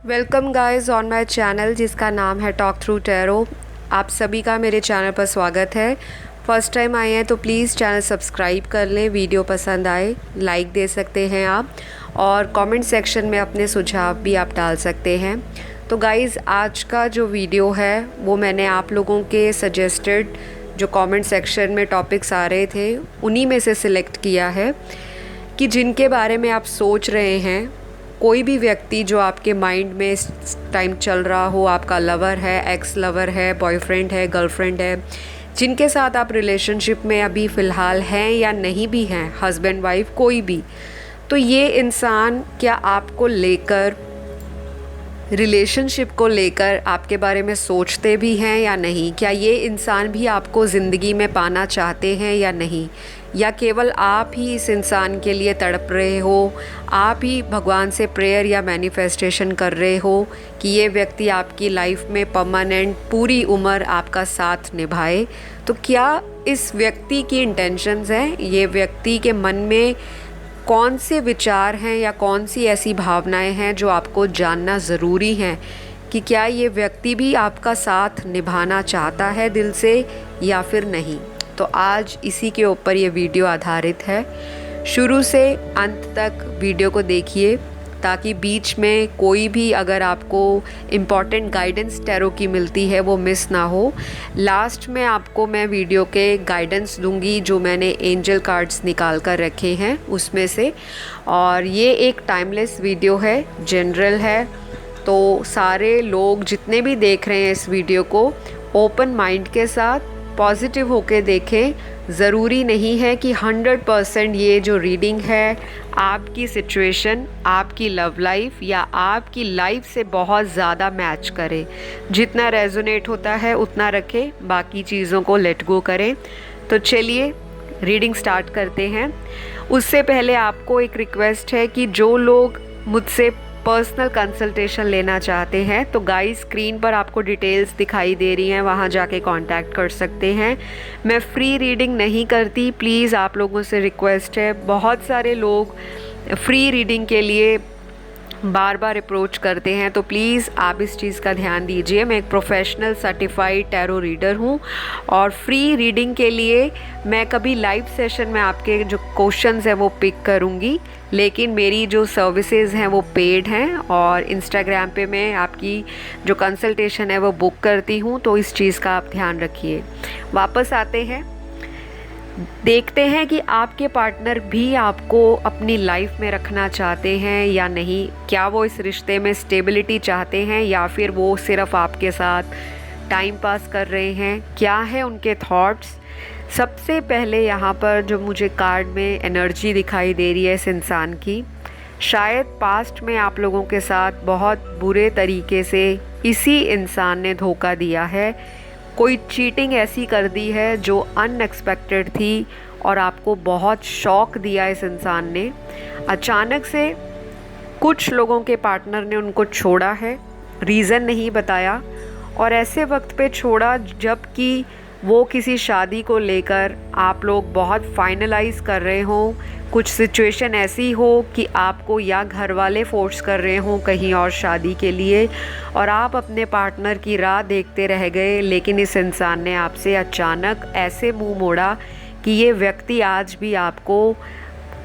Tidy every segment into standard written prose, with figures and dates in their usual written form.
Welcome guys on my channel जिसका नाम है टॉक थ्रू टैरो। आप सभी का मेरे चैनल पर स्वागत है। फर्स्ट टाइम आए हैं तो प्लीज़ चैनल सब्सक्राइब कर लें। वीडियो पसंद आए लाइक दे सकते हैं आप, और कमेंट सेक्शन में अपने सुझाव भी आप डाल सकते हैं। तो गाइस आज का जो वीडियो है वो मैंने आप लोगों के सजेस्टेड जो कमेंट सेक्शन में टॉपिक्स आ रहे थे उन्हीं में से सिलेक्ट किया है कि जिनके बारे में आप सोच रहे हैं। कोई भी व्यक्ति जो आपके माइंड में इस टाइम चल रहा हो, आपका लवर है, एक्स लवर है, बॉयफ्रेंड है, गर्लफ्रेंड है, जिनके साथ आप रिलेशनशिप में अभी फ़िलहाल हैं या नहीं भी हैं, हस्बैंड वाइफ कोई भी, तो ये इंसान क्या आपको लेकर, रिलेशनशिप को लेकर आपके बारे में सोचते भी हैं या नहीं? क्या ये इंसान भी आपको ज़िंदगी में पाना चाहते हैं या नहीं? या केवल आप ही इस इंसान के लिए तड़प रहे हो, आप ही भगवान से प्रेयर या मैनिफेस्टेशन कर रहे हो कि ये व्यक्ति आपकी लाइफ में परमानेंट पूरी उम्र आपका साथ निभाए? तो क्या इस व्यक्ति की इंटेंशंस हैं? ये व्यक्ति के मन में कौन से विचार हैं या कौन सी ऐसी भावनाएं हैं जो आपको जानना ज़रूरी हैं कि क्या ये व्यक्ति भी आपका साथ निभाना चाहता है दिल से या फिर नहीं? तो आज इसी के ऊपर ये वीडियो आधारित है। शुरू से अंत तक वीडियो को देखिए ताकि बीच में कोई भी अगर आपको इम्पॉर्टेंट गाइडेंस टैरो की मिलती है वो मिस ना हो। लास्ट में आपको मैं वीडियो के गाइडेंस दूंगी जो मैंने एंजल कार्ड्स निकाल कर रखे हैं उसमें से। और ये एक टाइमलेस वीडियो है, जनरल है, तो सारे लोग जितने भी देख रहे हैं इस वीडियो को ओपन माइंड के साथ पॉजिटिव होके देखें। ज़रूरी नहीं है कि 100% ये जो रीडिंग है आपकी सिचुएशन, आपकी लव लाइफ या आपकी लाइफ से बहुत ज़्यादा मैच करे। जितना रेजोनेट होता है उतना रखें, बाकी चीज़ों को लेट गो करें। तो चलिए रीडिंग स्टार्ट करते हैं। उससे पहले आपको एक रिक्वेस्ट है कि जो लोग मुझसे पर्सनल कंसल्टेशन लेना चाहते हैं तो गाइस स्क्रीन पर आपको डिटेल्स दिखाई दे रही हैं, वहाँ जाके कांटेक्ट कर सकते हैं। मैं फ्री रीडिंग नहीं करती, प्लीज़ आप लोगों से रिक्वेस्ट है। बहुत सारे लोग फ्री रीडिंग के लिए बार बार अप्रोच करते हैं, तो प्लीज़ आप इस चीज़ का ध्यान दीजिए। मैं एक प्रोफेशनल सर्टिफाइड टैरो रीडर हूँ और फ्री रीडिंग के लिए मैं कभी लाइव सेशन में आपके जो क्वेश्चंस हैं वो पिक करूँगी, लेकिन मेरी जो सर्विसेज हैं वो पेड हैं और इंस्टाग्राम पे मैं आपकी जो कंसल्टेशन है वो बुक करती हूँ, तो इस चीज़ का आप ध्यान रखिए। वापस आते हैं, देखते हैं कि आपके पार्टनर भी आपको अपनी लाइफ में रखना चाहते हैं या नहीं। क्या वो इस रिश्ते में स्टेबिलिटी चाहते हैं या फिर वो सिर्फ आपके साथ टाइम पास कर रहे हैं? क्या है उनके थॉट्स? सबसे पहले यहाँ पर जो मुझे कार्ड में एनर्जी दिखाई दे रही है इस इंसान की, शायद पास्ट में आप लोगों के साथ बहुत बुरे तरीके से इसी इंसान ने धोखा दिया है। कोई चीटिंग ऐसी कर दी है जो अनएक्सपेक्टेड थी और आपको बहुत शॉक दिया इस इंसान ने। अचानक से कुछ लोगों के पार्टनर ने उनको छोड़ा है, रीज़न नहीं बताया, और ऐसे वक्त पे छोड़ा जबकि वो किसी शादी को लेकर आप लोग बहुत फाइनलाइज कर रहे हों। कुछ सिचुएशन ऐसी हो कि आपको या घर वाले फोर्स कर रहे हों कहीं और शादी के लिए और आप अपने पार्टनर की राह देखते रह गए, लेकिन इस इंसान ने आपसे अचानक ऐसे मुंह मोड़ा कि ये व्यक्ति आज भी आपको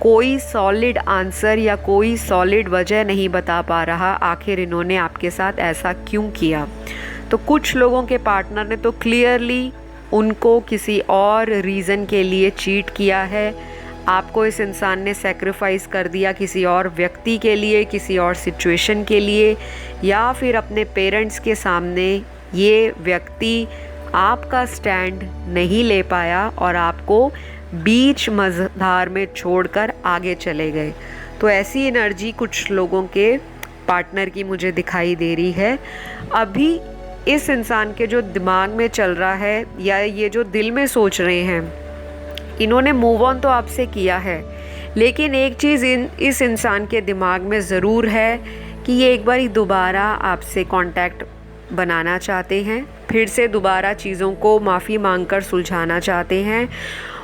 कोई सॉलिड आंसर या कोई सॉलिड वजह नहीं बता पा रहा आखिर इन्होंने आपके साथ ऐसा क्यों किया। तो कुछ लोगों के पार्टनर ने तो क्लियरली उनको किसी और रीज़न के लिए चीट किया है। आपको इस इंसान ने सेक्रीफाइस कर दिया किसी और व्यक्ति के लिए, किसी और सिचुएशन के लिए, या फिर अपने पेरेंट्स के सामने ये व्यक्ति आपका स्टैंड नहीं ले पाया और आपको बीच मझधार में छोड़कर आगे चले गए। तो ऐसी एनर्जी कुछ लोगों के पार्टनर की मुझे दिखाई दे रही है। अभी इस इंसान के जो दिमाग में चल रहा है या ये जो दिल में सोच रहे हैं, इन्होंने मूव ऑन तो आपसे किया है, लेकिन एक चीज़ इस इंसान के दिमाग में ज़रूर है कि ये एक बार दोबारा आपसे कांटेक्ट बनाना चाहते हैं, फिर से दोबारा चीज़ों को माफ़ी मांगकर सुलझाना चाहते हैं।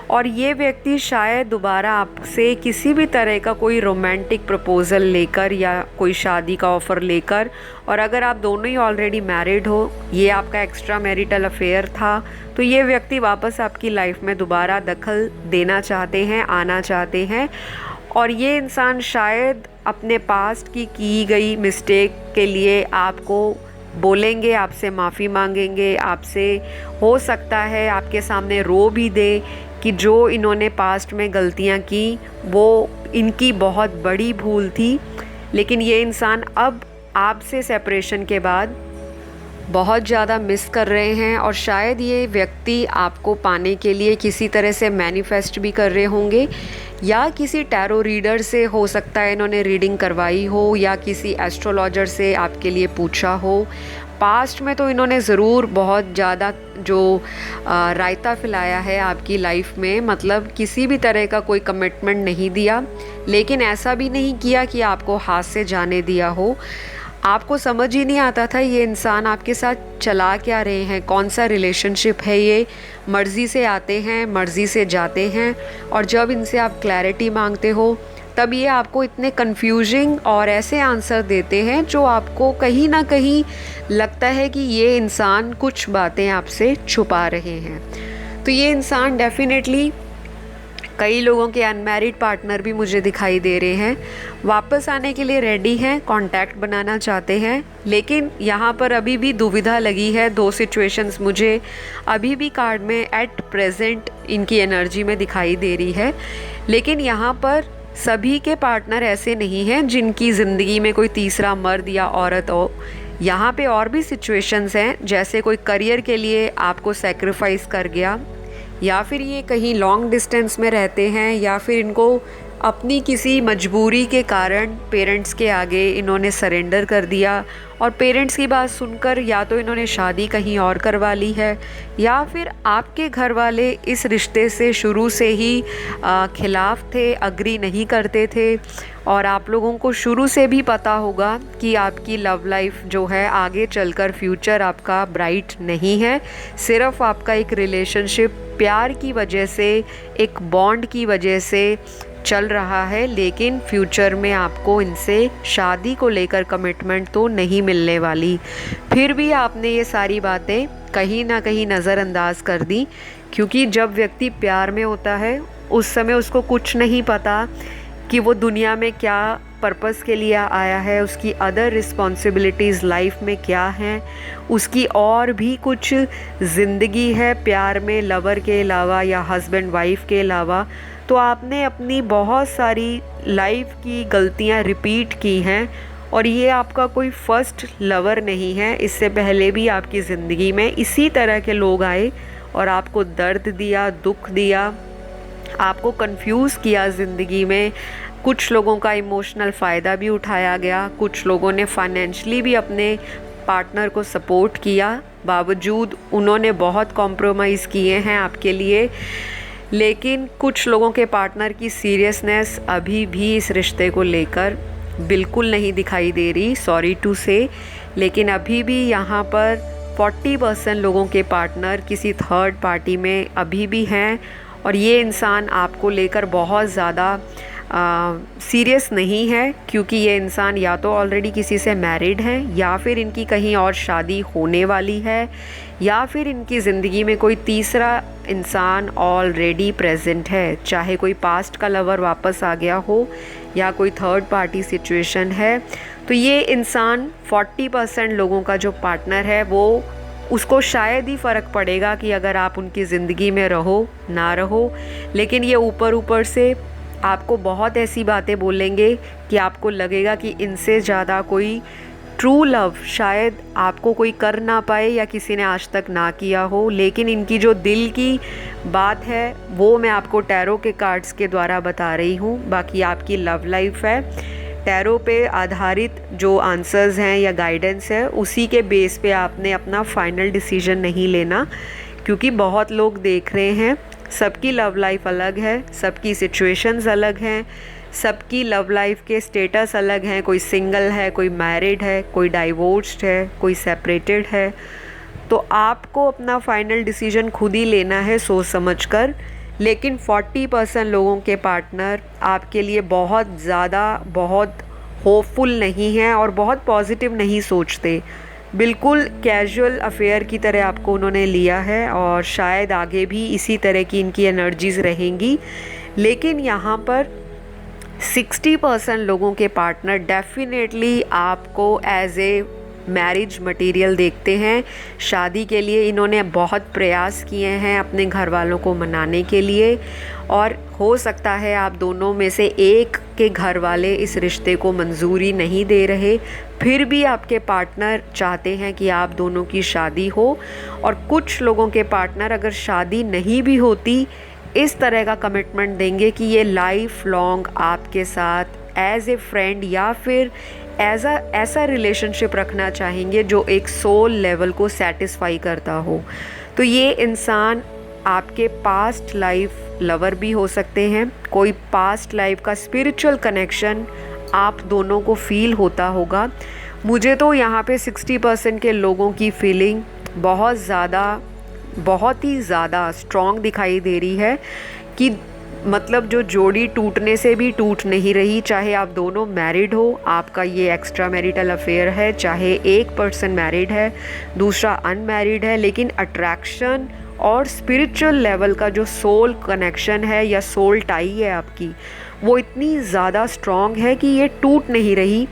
और ये व्यक्ति शायद दोबारा आपसे किसी भी तरह का कोई रोमांटिक प्रपोज़ल लेकर या कोई शादी का ऑफ़र लेकर, और अगर आप दोनों ही ऑलरेडी मैरिड हो, ये आपका एक्स्ट्रा मैरिटल अफेयर था, तो ये व्यक्ति वापस आपकी लाइफ में दोबारा दखल देना चाहते हैं, आना चाहते हैं। और ये इंसान शायद अपने पास्ट की गई मिस्टेक के लिए आपको बोलेंगे, आपसे माफ़ी मांगेंगे, आपसे हो सकता है आपके सामने रो भी दे कि जो इन्होंने पास्ट में गलतियां की वो इनकी बहुत बड़ी भूल थी। लेकिन ये इंसान अब आपसे सेपरेशन के बाद बहुत ज़्यादा मिस कर रहे हैं, और शायद ये व्यक्ति आपको पाने के लिए किसी तरह से मैनिफेस्ट भी कर रहे होंगे, या किसी टैरो रीडर से हो सकता है इन्होंने रीडिंग करवाई हो, या किसी एस्ट्रोलॉजर से आपके लिए पूछा हो। पास्ट में तो इन्होंने ज़रूर बहुत ज़्यादा जो रायता फैलाया है आपकी लाइफ में, मतलब किसी भी तरह का कोई कमिटमेंट नहीं दिया, लेकिन ऐसा भी नहीं किया कि आपको हाथ से जाने दिया हो। आपको समझ ही नहीं आता था ये इंसान आपके साथ चला क्या रहे हैं, कौन सा रिलेशनशिप है ये। मर्ज़ी से आते हैं, मर्ज़ी से जाते हैं, और जब इनसे आप क्लैरिटी मांगते हो तब ये आपको इतने कंफ्यूजिंग और ऐसे आंसर देते हैं जो आपको कहीं ना कहीं लगता है कि ये इंसान कुछ बातें आपसे छुपा रहे हैं। तो ये इंसान डेफिनेटली, कई लोगों के अनमैरिड पार्टनर भी मुझे दिखाई दे रहे हैं, वापस आने के लिए रेडी हैं, कांटेक्ट बनाना चाहते हैं। लेकिन यहाँ पर अभी भी दुविधा लगी है। दो सिचुएशंस मुझे अभी भी कार्ड में एट प्रेजेंट इनकी एनर्जी में दिखाई दे रही है। लेकिन यहाँ पर सभी के पार्टनर ऐसे नहीं हैं जिनकी ज़िंदगी में कोई तीसरा मर्द या औरत हो। यहाँ पे और भी सिचुएशंस हैं, जैसे कोई करियर के लिए आपको सेक्रीफाइस कर गया, या फिर ये कहीं लॉन्ग डिस्टेंस में रहते हैं, या फिर इनको अपनी किसी मजबूरी के कारण पेरेंट्स के आगे इन्होंने सरेंडर कर दिया, और पेरेंट्स की बात सुनकर या तो इन्होंने शादी कहीं और करवा ली है, या फिर आपके घर वाले इस रिश्ते से शुरू से ही खिलाफ थे, अग्री नहीं करते थे। और आप लोगों को शुरू से भी पता होगा कि आपकी लव लाइफ जो है आगे चलकर फ्यूचर आपका ब्राइट नहीं है। सिर्फ आपका एक रिलेशनशिप प्यार की वजह से, एक बॉन्ड की वजह से चल रहा है, लेकिन फ्यूचर में आपको इनसे शादी को लेकर कमिटमेंट तो नहीं मिलने वाली। फिर भी आपने ये सारी बातें कहीं ना कहीं नज़रअंदाज कर दी, क्योंकि जब व्यक्ति प्यार में होता है उस समय उसको कुछ नहीं पता कि वो दुनिया में क्या पर्पस के लिए आया है, उसकी अदर रिस्पॉन्सिबिलिटीज़ लाइफ में क्या हैं, उसकी और भी कुछ ज़िंदगी है प्यार में, लवर के अलावा या हस्बैंड वाइफ के अलावा। तो आपने अपनी बहुत सारी लाइफ की गलतियां रिपीट की हैं, और ये आपका कोई फर्स्ट लवर नहीं है। इससे पहले भी आपकी ज़िंदगी में इसी तरह के लोग आए और आपको दर्द दिया, दुख दिया, आपको कंफ्यूज किया ज़िंदगी में। कुछ लोगों का इमोशनल फ़ायदा भी उठाया गया, कुछ लोगों ने फाइनेंशियली भी अपने पार्टनर को सपोर्ट किया, बावजूद उन्होंने बहुत कॉम्प्रोमाइज़ किए हैं आपके लिए। लेकिन कुछ लोगों के पार्टनर की सीरियसनेस अभी भी इस रिश्ते को लेकर बिल्कुल नहीं दिखाई दे रही, सॉरी टू से। लेकिन अभी भी यहाँ पर 40% लोगों के पार्टनर किसी थर्ड पार्टी में अभी भी हैं, और ये इंसान आपको लेकर बहुत ज़्यादा सीरियस नहीं है, क्योंकि ये इंसान या तो ऑलरेडी किसी से मैरिड है, या फिर इनकी कहीं और शादी होने वाली है, या फिर इनकी ज़िंदगी में कोई तीसरा इंसान ऑलरेडी प्रेजेंट है। चाहे कोई पास्ट का लवर वापस आ गया हो या कोई थर्ड पार्टी सिचुएशन है, तो ये इंसान 40% लोगों का जो पार्टनर है वो उसको शायद ही फ़र्क पड़ेगा कि अगर आप उनकी ज़िंदगी में रहो ना रहो। लेकिन ये ऊपर ऊपर से आपको बहुत ऐसी बातें बोलेंगे कि आपको लगेगा कि इनसे ज़्यादा कोई ट्रू लव शायद आपको कोई कर ना पाए, या किसी ने आज तक ना किया हो। लेकिन इनकी जो दिल की बात है वो मैं आपको टैरो के कार्ड्स के द्वारा बता रही हूँ। बाकी आपकी लव लाइफ है, टैरो पे आधारित जो आंसर्स हैं या गाइडेंस है उसी के बेस पे आपने अपना फाइनल डिसीजन नहीं लेना, क्योंकि बहुत लोग देख रहे हैं। सबकी लव लाइफ अलग है, सबकी सिचुएशंस अलग हैं, सबकी लव लाइफ के स्टेटस अलग हैं। कोई सिंगल है, कोई मैरिड है, कोई डाइवोर्स्ड है, कोई सेपरेटेड है। तो आपको अपना फाइनल डिसीजन खुद ही लेना है सोच समझ कर लेकिन 40% लोगों के पार्टनर आपके लिए बहुत ज़्यादा बहुत होपफुल नहीं हैं और बहुत पॉजिटिव नहीं सोचते। बिल्कुल कैजुअल अफेयर की तरह आपको उन्होंने लिया है और शायद आगे भी इसी तरह की इनकी एनर्जीज़ रहेंगी। लेकिन यहाँ पर 60% लोगों के पार्टनर डेफिनेटली आपको एज ए मैरिज मटेरियल देखते हैं। शादी के लिए इन्होंने बहुत प्रयास किए हैं अपने घर वालों को मनाने के लिए, और हो सकता है आप दोनों में से एक के घर वाले इस रिश्ते को मंजूरी नहीं दे रहे, फिर भी आपके पार्टनर चाहते हैं कि आप दोनों की शादी हो। और कुछ लोगों के पार्टनर अगर शादी नहीं भी होती, इस तरह का कमिटमेंट देंगे कि ये लाइफ लॉन्ग आपके साथ एज ए फ्रेंड या फिर ऐसा रिलेशनशिप रखना चाहेंगे जो एक सोल लेवल को सेटिस्फाई करता हो। तो ये इंसान आपके पास्ट लाइफ लवर भी हो सकते हैं। कोई पास्ट लाइफ का स्पिरिचुअल कनेक्शन आप दोनों को फील होता होगा। मुझे तो यहाँ पे 60% के लोगों की फीलिंग बहुत ही ज़्यादा स्ट्रॉन्ग दिखाई दे रही है कि मतलब जो जोड़ी टूटने से भी टूट नहीं रही। चाहे आप दोनों मैरिड हो, आपका ये एक्स्ट्रा मैरिटल अफेयर है, चाहे एक पर्सन मैरिड है दूसरा अनमैरिड है, लेकिन अट्रैक्शन और स्पिरिचुअल लेवल का जो सोल कनेक्शन है या सोल टाई है आपकी, वो इतनी ज़्यादा स्ट्रॉन्ग है कि ये टूट नहीं रही।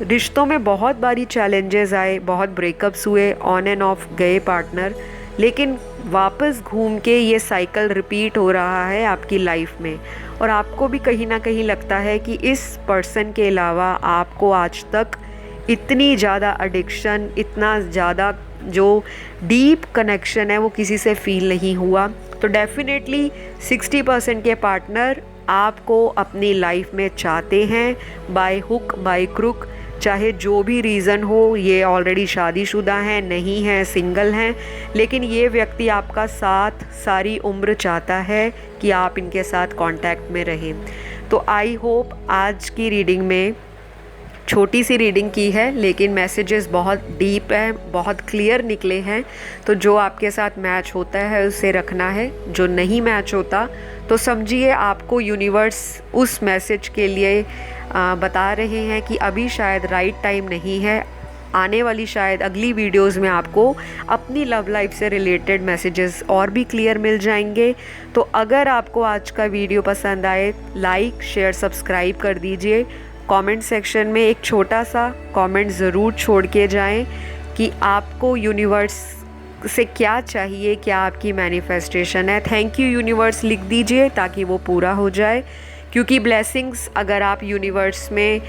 रिश्तों में बहुत बारी चैलेंजेस आए, बहुत ब्रेकअप्स हुए, ऑन एंड ऑफ गए पार्टनर, लेकिन वापस घूम के ये साइकिल रिपीट हो रहा है आपकी लाइफ में। और आपको भी कहीं ना कहीं लगता है कि इस पर्सन के अलावा आपको आज तक इतनी ज़्यादा एडिक्शन, इतना ज़्यादा जो डीप कनेक्शन है वो किसी से फील नहीं हुआ। तो डेफिनेटली 60% के पार्टनर आपको अपनी लाइफ में चाहते हैं, बाय हुक बाय क्रुक, चाहे जो भी रीज़न हो। ये ऑलरेडी शादीशुदा हैं, नहीं हैं, सिंगल हैं, लेकिन ये व्यक्ति आपका साथ सारी उम्र चाहता है कि आप इनके साथ कांटेक्ट में रहें। तो आई होप आज की रीडिंग में, छोटी सी रीडिंग की है लेकिन मैसेजेस बहुत डीप हैं, बहुत क्लियर निकले हैं। तो जो आपके साथ मैच होता है उसे रखना है, जो नहीं मैच होता तो समझिए आपको यूनिवर्स उस मैसेज के लिए बता रहे हैं कि अभी शायद राइट टाइम नहीं है। आने वाली शायद अगली वीडियोस में आपको अपनी लव लाइफ से रिलेटेड मैसेजेस और भी क्लियर मिल जाएंगे। तो अगर आपको आज का वीडियो पसंद आए, लाइक शेयर सब्सक्राइब कर दीजिए। कमेंट सेक्शन में एक छोटा सा कमेंट ज़रूर छोड़ के जाएं कि आपको यूनिवर्स से क्या चाहिए, क्या आपकी मैनिफेस्टेशन है। थैंक यू यूनिवर्स लिख दीजिए ताकि वो पूरा हो जाए, क्योंकि ब्लेसिंग्स अगर आप यूनिवर्स में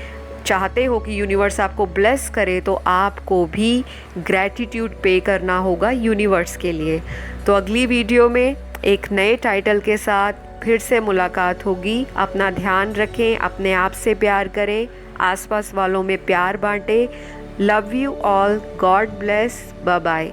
चाहते हो कि यूनिवर्स आपको ब्लेस करे तो आपको भी ग्रैटिट्यूड पे करना होगा यूनिवर्स के लिए। तो अगली वीडियो में एक नए टाइटल के साथ फिर से मुलाकात होगी। अपना ध्यान रखें, अपने आप से प्यार करें, आसपास वालों में प्यार बांटें। Love you all, God bless, bye bye.